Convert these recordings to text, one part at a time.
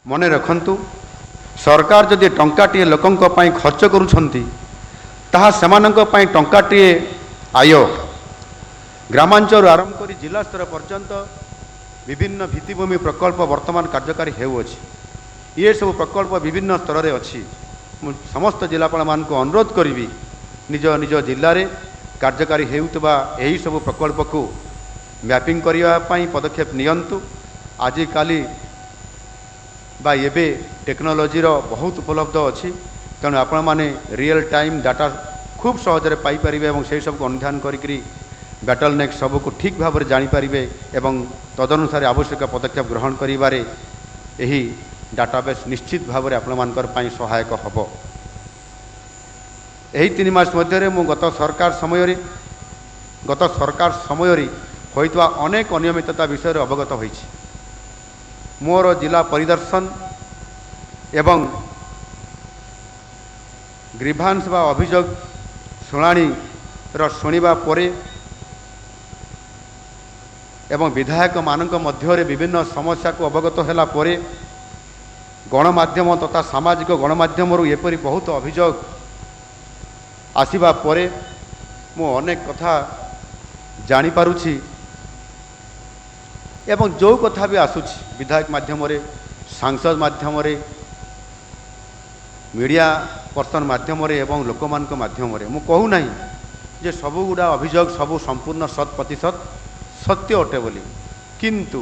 ମନେ ରଖନ୍ତୁ, ସରକାର ଯଦି ଟଙ୍କାଟିଏ ଲୋକଙ୍କ ପାଇଁ ଖର୍ଚ୍ଚ କରୁଛନ୍ତି, ତାହା ସେମାନଙ୍କ ପାଇଁ ଟଙ୍କାଟିଏ ଆୟ। ଗ୍ରାମାଞ୍ଚଳରୁ ଆରମ୍ଭ କରି ଜିଲ୍ଲା ସ୍ତର ପର୍ଯ୍ୟନ୍ତ ବିଭିନ୍ନ ଭିତ୍ତିଭୂମି ପ୍ରକଳ୍ପ ବର୍ତ୍ତମାନ କାର୍ଯ୍ୟକାରୀ ହେଉଅଛି। ଏ ସବୁ ପ୍ରକଳ୍ପ ବିଭିନ୍ନ ସ୍ତରରେ ଅଛି। ମୁଁ ସମସ୍ତ ଜିଲ୍ଲାପାଳମାନଙ୍କୁ ଅନୁରୋଧ କରିବି, ନିଜ ନିଜ ଜିଲ୍ଲାରେ କାର୍ଯ୍ୟକାରୀ ହେଉଥିବା ଏହି ସବୁ ପ୍ରକଳ୍ପକୁ ମ୍ୟାପିଂ କରିବା ପାଇଁ ପଦକ୍ଷେପ ନିଅନ୍ତୁ। ଆଜିକାଲି ବା ଏବେ ଟେକ୍ନୋଲୋଜିର ବହୁତ ଉପଲବ୍ଧ ଅଛି, ତେଣୁ ଆପଣମାନେ ରିଏଲ୍ ଟାଇମ୍ ଡାଟା ଖୁବ୍ ସହଜରେ ପାଇପାରିବେ ଏବଂ ସେହି ସବୁକୁ ଅନୁଧ୍ୟାନ କରିକିରି ବ୍ୟାଟଲ୍ ନେକ୍ ସବୁକୁ ଠିକ୍ ଭାବରେ ଜାଣିପାରିବେ ଏବଂ ତଦନୁସାରେ ଆବଶ୍ୟକ ପଦକ୍ଷେପ ଗ୍ରହଣ କରିବାରେ ଏହି ଡାଟାବେସ୍ ନିଶ୍ଚିତ ଭାବରେ ଆପଣମାନଙ୍କର ପାଇଁ ସହାୟକ ହେବ। ଏହି 3 ମାସ ମଧ୍ୟରେ ମୁଁ ଗତ ସରକାର ସମୟରେ ହୋଇଥିବା ଅନେକ ଅନିୟମିତତା ବିଷୟରେ ଅବଗତ ହୋଇଛି। ମୋର ଜିଲ୍ଲା ପରିଦର୍ଶନ ଏବଂ ଗ୍ରିଭାନ୍ସ ବା ଅଭିଯୋଗ ଶୁଣିବା ପରେ ଏବଂ ବିଧାୟକମାନଙ୍କ ମଧ୍ୟରେ ବିଭିନ୍ନ ସମସ୍ୟାକୁ ଅବଗତ ହେଲା ପରେ ଗଣମାଧ୍ୟମ ତଥା ସାମାଜିକ ଗଣମାଧ୍ୟମରୁ ଏପରି ବହୁତ ଅଭିଯୋଗ ଆସିବା ପରେ ମୁଁ ଅନେକ କଥା ଜାଣିପାରୁଛି ଏବଂ ଯେଉଁ କଥା ବି ଆସୁଛି ବିଧାୟକ ମାଧ୍ୟମରେ, ସାଂସଦ ମାଧ୍ୟମରେ, ମିଡ଼ିଆ ପର୍ସନ ମାଧ୍ୟମରେ ଏବଂ ଲୋକମାନଙ୍କ ମାଧ୍ୟମରେ, ମୁଁ କହୁନାହିଁ ଯେ ସବୁଗୁଡ଼ା ଅଭିଯୋଗ ସବୁ ସମ୍ପୂର୍ଣ୍ଣ 100% ସତ୍ୟ ଅଟେ ବୋଲି, କିନ୍ତୁ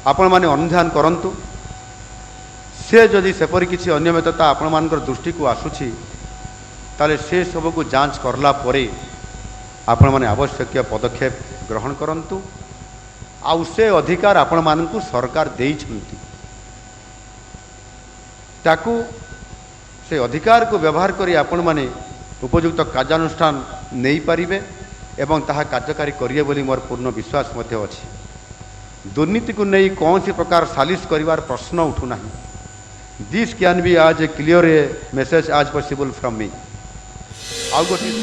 ଆପଣମାନେ ଅନୁଧ୍ୟାନ କରନ୍ତୁ। ସେ ଯଦି ସେପରି କିଛି ଅନିୟମିତତା ଆପଣମାନଙ୍କର ଦୃଷ୍ଟିକୁ ଆସୁଛି, ତାହେଲେ ସେ ସବୁକୁ ଯାଞ୍ଚ କରିଲା ପରେ ଆପଣମାନେ ଆବଶ୍ୟକୀୟ ପଦକ୍ଷେପ ଗ୍ରହଣ କରନ୍ତୁ। ଆଉ ସେ ଅଧିକାର ଆପଣମାନଙ୍କୁ ସରକାର ଦେଇଛନ୍ତି, ତାକୁ ସେ ଅଧିକାରକୁ ବ୍ୟବହାର କରି ଆପଣମାନେ ଉପଯୁକ୍ତ କାର୍ଯ୍ୟାନୁଷ୍ଠାନ ନେଇପାରିବେ ଏବଂ ତାହା କାର୍ଯ୍ୟକାରୀ କରିବେ ବୋଲି ମୋର ପୂର୍ଣ୍ଣ ବିଶ୍ୱାସ ମଧ୍ୟ ଅଛି। ଦୁର୍ନୀତିକୁ ନେଇ କୌଣସି ପ୍ରକାର ସାଲିସ କରିବାର ପ୍ରଶ୍ନ ଉଠୁନାହିଁ। This can be as a clear a message as possible from me. ଆଉ ଗୋଟିଏ